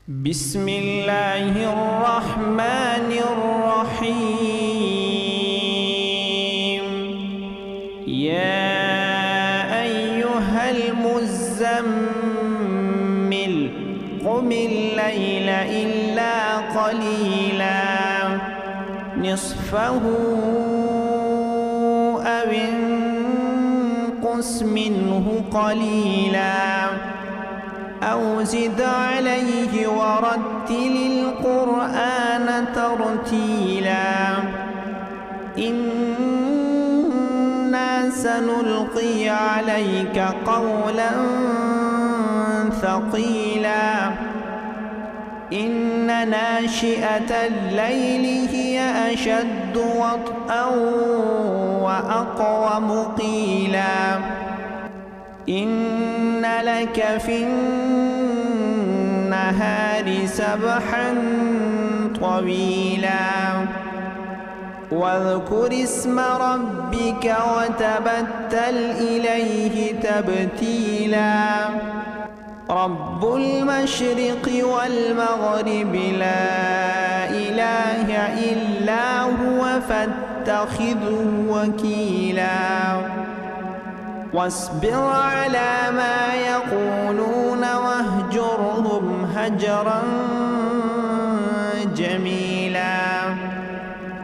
بسم الله الرحمن الرحيم. يا أيها المزمل قم الليل إلا قليلا نصفه أو انقص منه قليلا أو زد عليه ورتل القرآن ترتيلا إنا سنلقي عليك قولا ثقيلا إن ناشئة الليل هي أشد وطئا وأقوم قيلا إن لك في النهار سبحا طويلا واذكر اسم ربك وتبتل إليه تبتيلا رب المشرق والمغرب لا إله إلا هو فاتخذه وكيلا واصبر على ما يقولون واهجرهم هجرا جميلا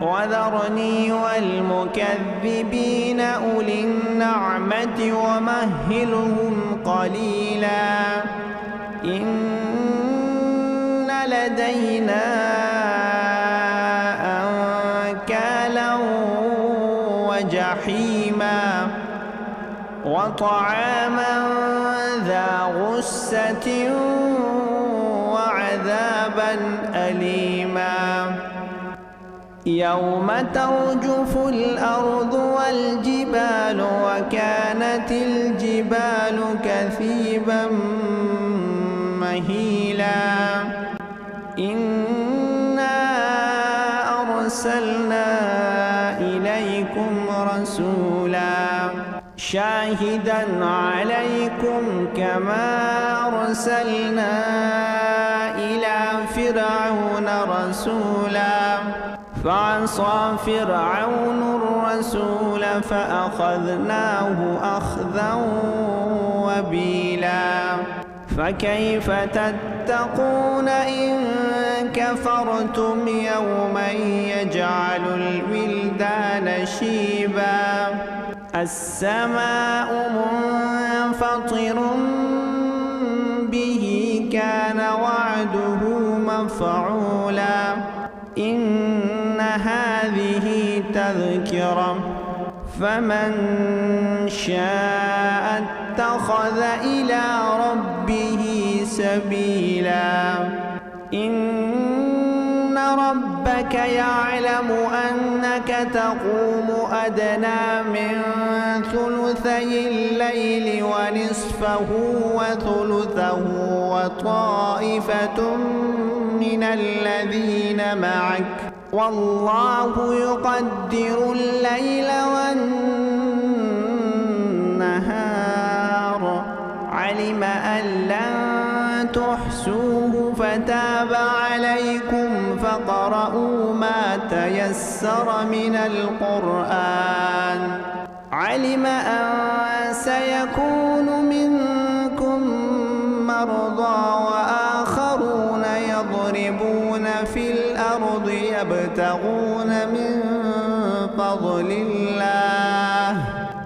وذرني والمكذبين أولي النعمة ومهلهم قليلا إن لدينا أنكالا وجحيما وطعاما ذا غصة وعذابا أليما يوم ترجف الأرض والجبال وكانت الجبال كثيبا مهيلا إنا أرسلنا إليكم رسولا شاهدا عليكم كما أرسلنا إلى فرعون رسولا فعصى فرعون الرسول فأخذناه أخذا وبيلا فكيف تتقون إن كفرتم يوما يجعل الولدان شيبا السماء منفطر به كان وعده مفعولا إن هذه تذكرة فمن شاء اتخذ إلى ربه سبيلا إن ربك يعلم أنك تقوم أدنى من ثلثي الليل ونصفه وثلثه وطائفة من الذين معك والله يقدر الليل والنهار علم أن لن تحصوه فتاب عليكم فاقرؤوا ما تيسر من القرآن علم أن سيكون منكم مرضى وآخرون يضربون في الأرض يبتغون من فضل الله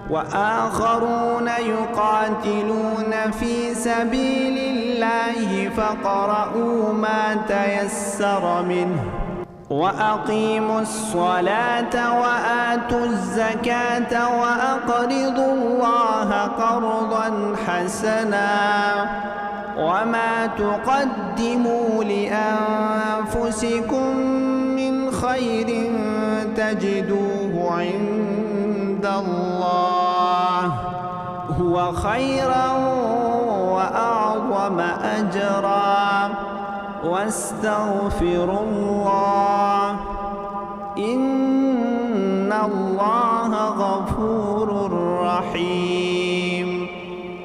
وآخرون يقاتلون في سبيل الله فاقرؤوا ما تيسر منه وأقيموا الصلاة وآتوا الزكاة وأقرضوا الله قرضا حسنا وما تقدموا لأنفسكم من خير تجدوه عند الله هو خيرا وأعظم أجرا واستغفروا الله إن الله غفور رحيم.